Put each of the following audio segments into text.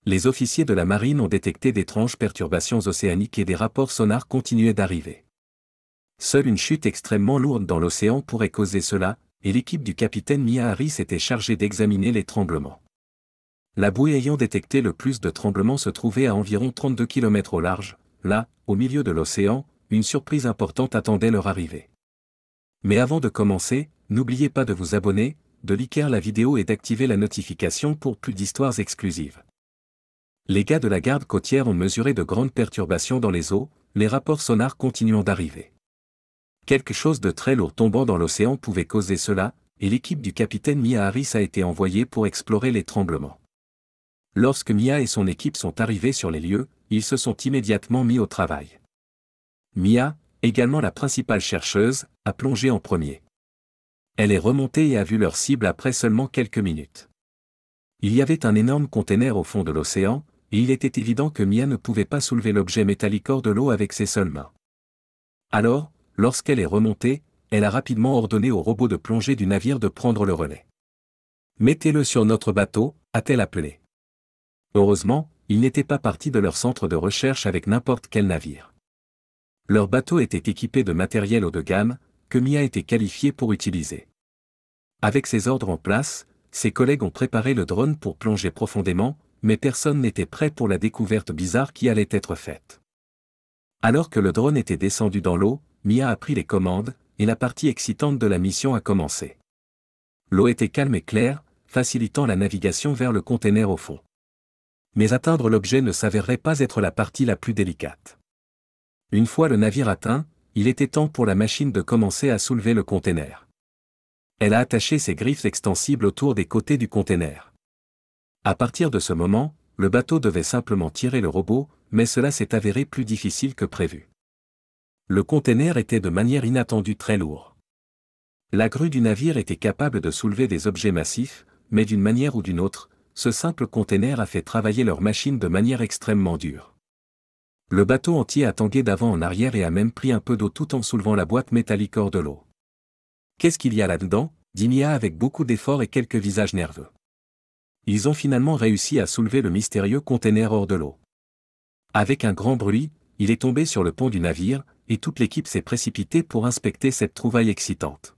Les officiers de la marine ont détecté d'étranges perturbations océaniques et des rapports sonars continuaient d'arriver. Seule une chute extrêmement lourde dans l'océan pourrait causer cela, et l'équipe du capitaine Mia Harris était chargée d'examiner les tremblements. La bouée ayant détecté le plus de tremblements se trouvait à environ 32 km au large. Là, au milieu de l'océan, une surprise importante attendait leur arrivée. Mais avant de commencer, n'oubliez pas de vous abonner, de liker la vidéo et d'activer la notification pour plus d'histoires exclusives. Les gars de la garde côtière ont mesuré de grandes perturbations dans les eaux, les rapports sonars continuant d'arriver. Quelque chose de très lourd tombant dans l'océan pouvait causer cela, et l'équipe du capitaine Mia Harris a été envoyée pour explorer les tremblements. Lorsque Mia et son équipe sont arrivés sur les lieux, ils se sont immédiatement mis au travail. Mia, également la principale chercheuse, a plongé en premier. Elle est remontée et a vu leur cible après seulement quelques minutes. Il y avait un énorme conteneur au fond de l'océan, et il était évident que Mia ne pouvait pas soulever l'objet métallique hors de l'eau avec ses seules mains. Alors, lorsqu'elle est remontée, elle a rapidement ordonné au robot de plongée du navire de prendre le relais. « Mettez-le sur notre bateau », a-t-elle appelé. Heureusement, ils n'étaient pas partis de leur centre de recherche avec n'importe quel navire. Leur bateau était équipé de matériel haut de gamme, que Mia était qualifiée pour utiliser. Avec ses ordres en place, ses collègues ont préparé le drone pour plonger profondément, mais personne n'était prêt pour la découverte bizarre qui allait être faite. Alors que le drone était descendu dans l'eau, Mia a pris les commandes, et la partie excitante de la mission a commencé. L'eau était calme et claire, facilitant la navigation vers le conteneur au fond. Mais atteindre l'objet ne s'avérerait pas être la partie la plus délicate. Une fois le navire atteint, il était temps pour la machine de commencer à soulever le conteneur. Elle a attaché ses griffes extensibles autour des côtés du conteneur. À partir de ce moment, le bateau devait simplement tirer le robot, mais cela s'est avéré plus difficile que prévu. Le conteneur était de manière inattendue très lourd. La grue du navire était capable de soulever des objets massifs, mais d'une manière ou d'une autre, ce simple conteneur a fait travailler leur machine de manière extrêmement dure. Le bateau entier a tangué d'avant en arrière et a même pris un peu d'eau tout en soulevant la boîte métallique hors de l'eau. « Qu'est-ce qu'il y a là-dedans » dit Mia avec beaucoup d'efforts et quelques visages nerveux. Ils ont finalement réussi à soulever le mystérieux conteneur hors de l'eau. Avec un grand bruit, il est tombé sur le pont du navire, et toute l'équipe s'est précipitée pour inspecter cette trouvaille excitante.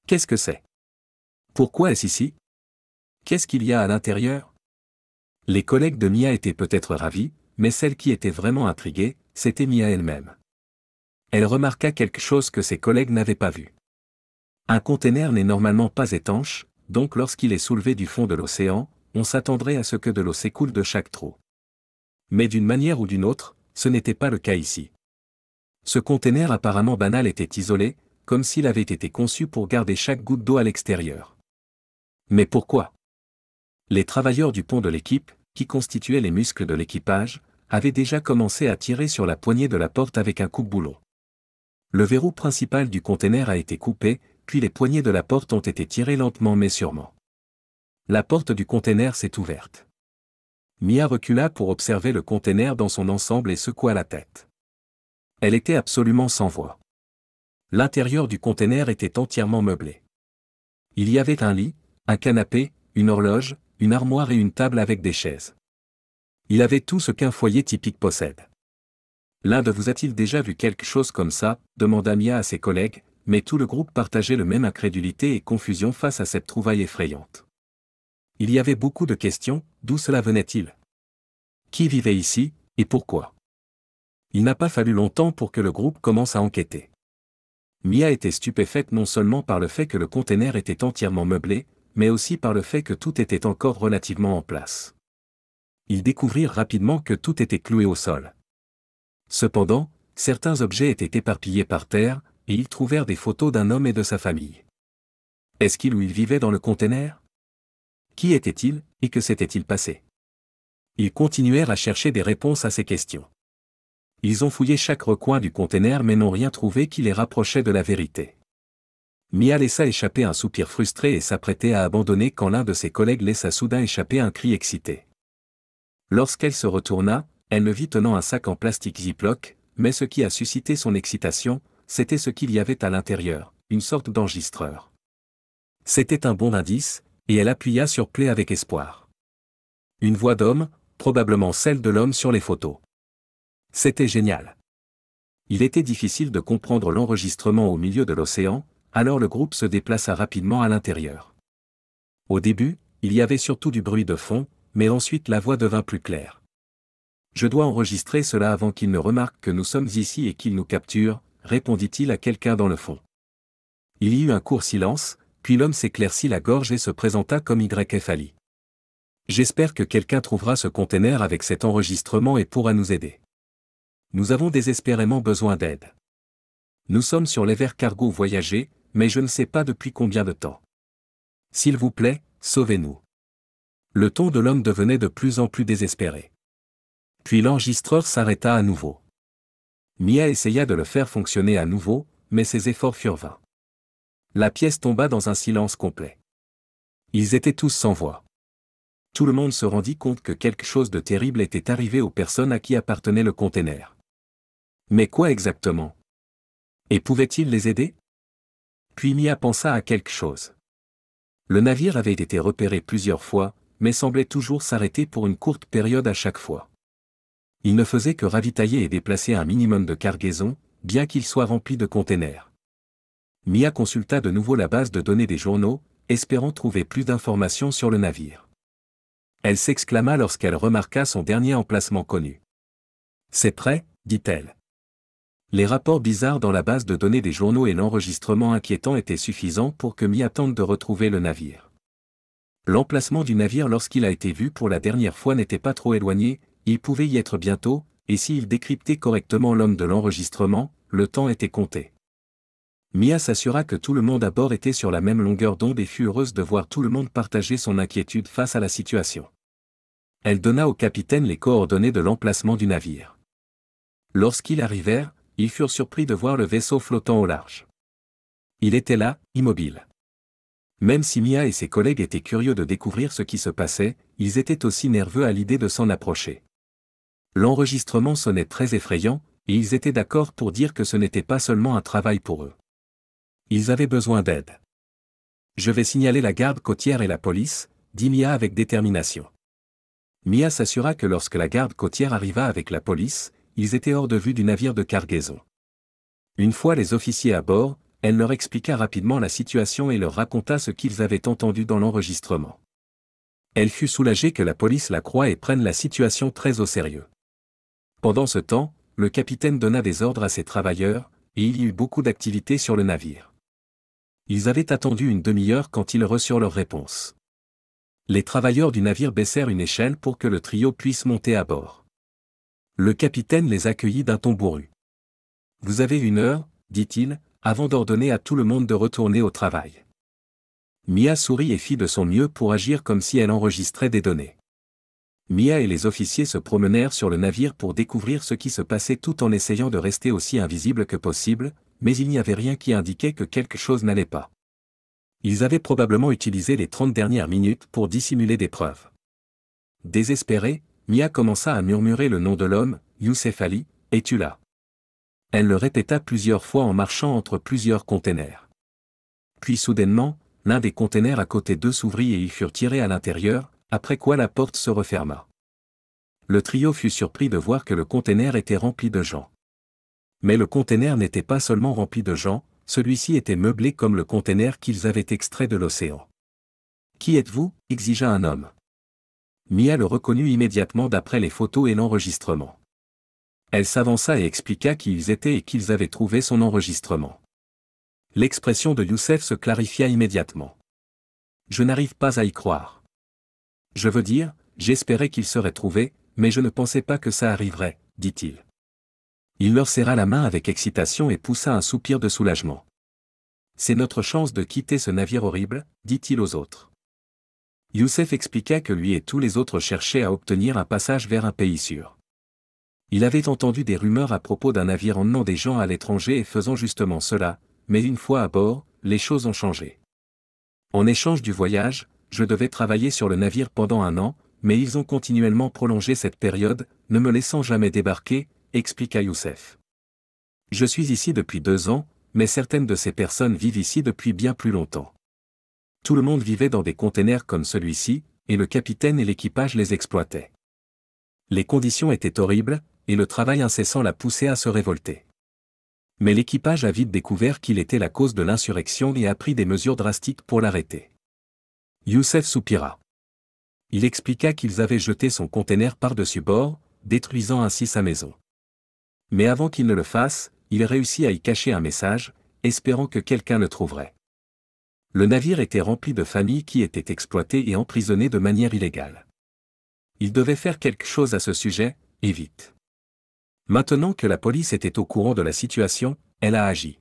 Qu'est-ce que c'est? Pourquoi est-ce ici? Qu'est-ce qu'il y a à l'intérieur? Les collègues de Mia étaient peut-être ravis, mais celle qui était vraiment intriguée, c'était Mia elle-même. Elle remarqua quelque chose que ses collègues n'avaient pas vu. Un conteneur n'est normalement pas étanche, donc lorsqu'il est soulevé du fond de l'océan, on s'attendrait à ce que de l'eau s'écoule de chaque trou. Mais d'une manière ou d'une autre, ce n'était pas le cas ici. Ce conteneur apparemment banal était isolé, comme s'il avait été conçu pour garder chaque goutte d'eau à l'extérieur. Mais pourquoi? Les travailleurs du pont de l'équipe, qui constituaient les muscles de l'équipage, avaient déjà commencé à tirer sur la poignée de la porte avec un coupe-boulon. Le verrou principal du conteneur a été coupé, puis les poignées de la porte ont été tirées lentement mais sûrement. La porte du conteneur s'est ouverte. Mia recula pour observer le conteneur dans son ensemble et secoua la tête. Elle était absolument sans voix. L'intérieur du conteneur était entièrement meublé. Il y avait un lit, un canapé, une horloge, une armoire et une table avec des chaises. Il avait tout ce qu'un foyer typique possède. L'un de vous a-t-il déjà vu quelque chose comme ça, demanda Mia à ses collègues, mais tout le groupe partageait le même incrédulité et confusion face à cette trouvaille effrayante. Il y avait beaucoup de questions, d'où cela venait-il? Qui vivait ici, et pourquoi? Il n'a pas fallu longtemps pour que le groupe commence à enquêter. Mia était stupéfaite non seulement par le fait que le conteneur était entièrement meublé, mais aussi par le fait que tout était encore relativement en place. Ils découvrirent rapidement que tout était cloué au sol. Cependant, certains objets étaient éparpillés par terre, et ils trouvèrent des photos d'un homme et de sa famille. Est-ce qu'il ou il vivait dans le conteneur? Qui était-il, et que s'était-il passé? Ils continuèrent à chercher des réponses à ces questions. Ils ont fouillé chaque recoin du conteneur mais n'ont rien trouvé qui les rapprochait de la vérité. Mia laissa échapper un soupir frustré et s'apprêtait à abandonner quand l'un de ses collègues laissa soudain échapper un cri excité. Lorsqu'elle se retourna, elle le vit tenant un sac en plastique Ziploc, mais ce qui a suscité son excitation, c'était ce qu'il y avait à l'intérieur, une sorte d'enregistreur. C'était un bon indice, et elle appuya sur play avec espoir. Une voix d'homme, probablement celle de l'homme sur les photos. C'était génial. Il était difficile de comprendre l'enregistrement au milieu de l'océan, alors le groupe se déplaça rapidement à l'intérieur. Au début, il y avait surtout du bruit de fond, mais ensuite la voix devint plus claire. Je dois enregistrer cela avant qu'il ne remarque que nous sommes ici et qu'il nous capture, répondit-il à quelqu'un dans le fond. Il y eut un court silence, puis l'homme s'éclaircit la gorge et se présenta comme YF Ali. J'espère que quelqu'un trouvera ce conteneur avec cet enregistrement et pourra nous aider. Nous avons désespérément besoin d'aide. Nous sommes sur l'Ever Cargo Voyager, mais je ne sais pas depuis combien de temps. S'il vous plaît, sauvez-nous. Le ton de l'homme devenait de plus en plus désespéré. Puis l'enregistreur s'arrêta à nouveau. Mia essaya de le faire fonctionner à nouveau, mais ses efforts furent vains. La pièce tomba dans un silence complet. Ils étaient tous sans voix. Tout le monde se rendit compte que quelque chose de terrible était arrivé aux personnes à qui appartenait le conteneur. Mais quoi exactement? Et pouvait-il les aider? Puis Mia pensa à quelque chose. Le navire avait été repéré plusieurs fois, mais semblait toujours s'arrêter pour une courte période à chaque fois. Il ne faisait que ravitailler et déplacer un minimum de cargaison, bien qu'il soit rempli de containers. Mia consulta de nouveau la base de données des journaux, espérant trouver plus d'informations sur le navire. Elle s'exclama lorsqu'elle remarqua son dernier emplacement connu. C'est prêt, dit-elle. Les rapports bizarres dans la base de données des journaux et l'enregistrement inquiétant étaient suffisants pour que Mia tente de retrouver le navire. L'emplacement du navire lorsqu'il a été vu pour la dernière fois n'était pas trop éloigné, il pouvait y être bientôt, et s'il décryptait correctement l'homme de l'enregistrement, le temps était compté. Mia s'assura que tout le monde à bord était sur la même longueur d'onde et fut heureuse de voir tout le monde partager son inquiétude face à la situation. Elle donna au capitaine les coordonnées de l'emplacement du navire. Lorsqu'ils arrivèrent, ils furent surpris de voir le vaisseau flottant au large. Il était là, immobile. Même si Mia et ses collègues étaient curieux de découvrir ce qui se passait, ils étaient aussi nerveux à l'idée de s'en approcher. L'enregistrement sonnait très effrayant, et ils étaient d'accord pour dire que ce n'était pas seulement un travail pour eux. Ils avaient besoin d'aide. Je vais signaler la garde côtière et la police, dit Mia avec détermination. Mia s'assura que lorsque la garde côtière arriva avec la police, ils étaient hors de vue du navire de cargaison. Une fois les officiers à bord, elle leur expliqua rapidement la situation et leur raconta ce qu'ils avaient entendu dans l'enregistrement. Elle fut soulagée que la police la croie et prenne la situation très au sérieux. Pendant ce temps, le capitaine donna des ordres à ses travailleurs, et il y eut beaucoup d'activités sur le navire. Ils avaient attendu une demi-heure quand ils reçurent leur réponse. Les travailleurs du navire baissèrent une échelle pour que le trio puisse monter à bord. Le capitaine les accueillit d'un ton bourru. « Vous avez 1 heure, dit-il, avant d'ordonner à tout le monde de retourner au travail. » Mia sourit et fit de son mieux pour agir comme si elle enregistrait des données. Mia et les officiers se promenèrent sur le navire pour découvrir ce qui se passait tout en essayant de rester aussi invisible que possible, mais il n'y avait rien qui indiquait que quelque chose n'allait pas. Ils avaient probablement utilisé les 30 dernières minutes pour dissimuler des preuves. Désespérée, Mia commença à murmurer le nom de l'homme, Youssef Ali, « Es-tu là ?» Elle le répéta plusieurs fois en marchant entre plusieurs containers. Puis soudainement, l'un des containers à côté d'eux s'ouvrit et ils furent tirés à l'intérieur, après quoi la porte se referma. Le trio fut surpris de voir que le container était rempli de gens. Mais le container n'était pas seulement rempli de gens, celui-ci était meublé comme le container qu'ils avaient extrait de l'océan. « Qui êtes-vous » exigea un homme. Mia le reconnut immédiatement d'après les photos et l'enregistrement. Elle s'avança et expliqua qui ils étaient et qu'ils avaient trouvé son enregistrement. L'expression de Youssef se clarifia immédiatement. « Je n'arrive pas à y croire. Je veux dire, j'espérais qu'il serait trouvé, mais je ne pensais pas que ça arriverait, dit-il. Il leur serra la main avec excitation et poussa un soupir de soulagement. C'est notre chance de quitter ce navire horrible, dit-il aux autres. Youssef expliqua que lui et tous les autres cherchaient à obtenir un passage vers un pays sûr. Il avait entendu des rumeurs à propos d'un navire emmenant des gens à l'étranger et faisant justement cela, mais une fois à bord, les choses ont changé. En échange du voyage, je devais travailler sur le navire pendant 1 an, mais ils ont continuellement prolongé cette période, ne me laissant jamais débarquer, expliqua Youssef. Je suis ici depuis 2 ans, mais certaines de ces personnes vivent ici depuis bien plus longtemps. Tout le monde vivait dans des containers comme celui-ci, et le capitaine et l'équipage les exploitaient. Les conditions étaient horribles, et le travail incessant l'a poussé à se révolter. Mais l'équipage a vite découvert qu'il était la cause de l'insurrection et a pris des mesures drastiques pour l'arrêter. Youssef soupira. Il expliqua qu'ils avaient jeté son conteneur par-dessus bord, détruisant ainsi sa maison. Mais avant qu'il ne le fasse, il réussit à y cacher un message, espérant que quelqu'un le trouverait. Le navire était rempli de familles qui étaient exploitées et emprisonnées de manière illégale. Il devait faire quelque chose à ce sujet, et vite. Maintenant que la police était au courant de la situation, elle a agi.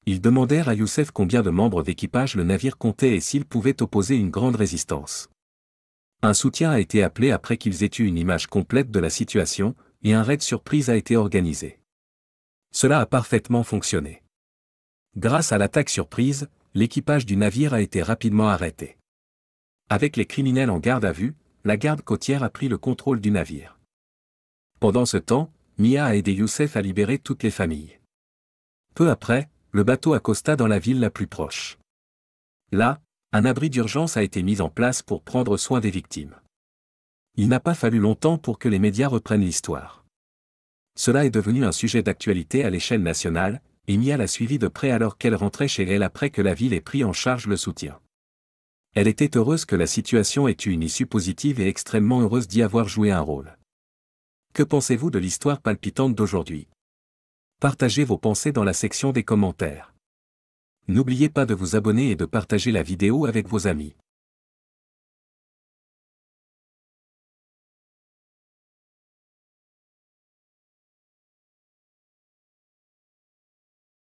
Ils demandèrent à Youssef combien de membres d'équipage le navire comptait et s'il pouvait opposer une grande résistance. Un soutien a été appelé après qu'ils aient eu une image complète de la situation, et un raid surprise a été organisé. Cela a parfaitement fonctionné. Grâce à l'attaque surprise, l'équipage du navire a été rapidement arrêté. Avec les criminels en garde à vue, la garde côtière a pris le contrôle du navire. Pendant ce temps, Mia a aidé Youssef à libérer toutes les familles. Peu après, le bateau accosta dans la ville la plus proche. Là, un abri d'urgence a été mis en place pour prendre soin des victimes. Il n'a pas fallu longtemps pour que les médias reprennent l'histoire. Cela est devenu un sujet d'actualité à l'échelle nationale, et Mia l'a suivi de près alors qu'elle rentrait chez elle après que la ville ait pris en charge le soutien. Elle était heureuse que la situation ait eu une issue positive et extrêmement heureuse d'y avoir joué un rôle. Que pensez-vous de l'histoire palpitante d'aujourd'hui? Partagez vos pensées dans la section des commentaires. N'oubliez pas de vous abonner et de partager la vidéo avec vos amis.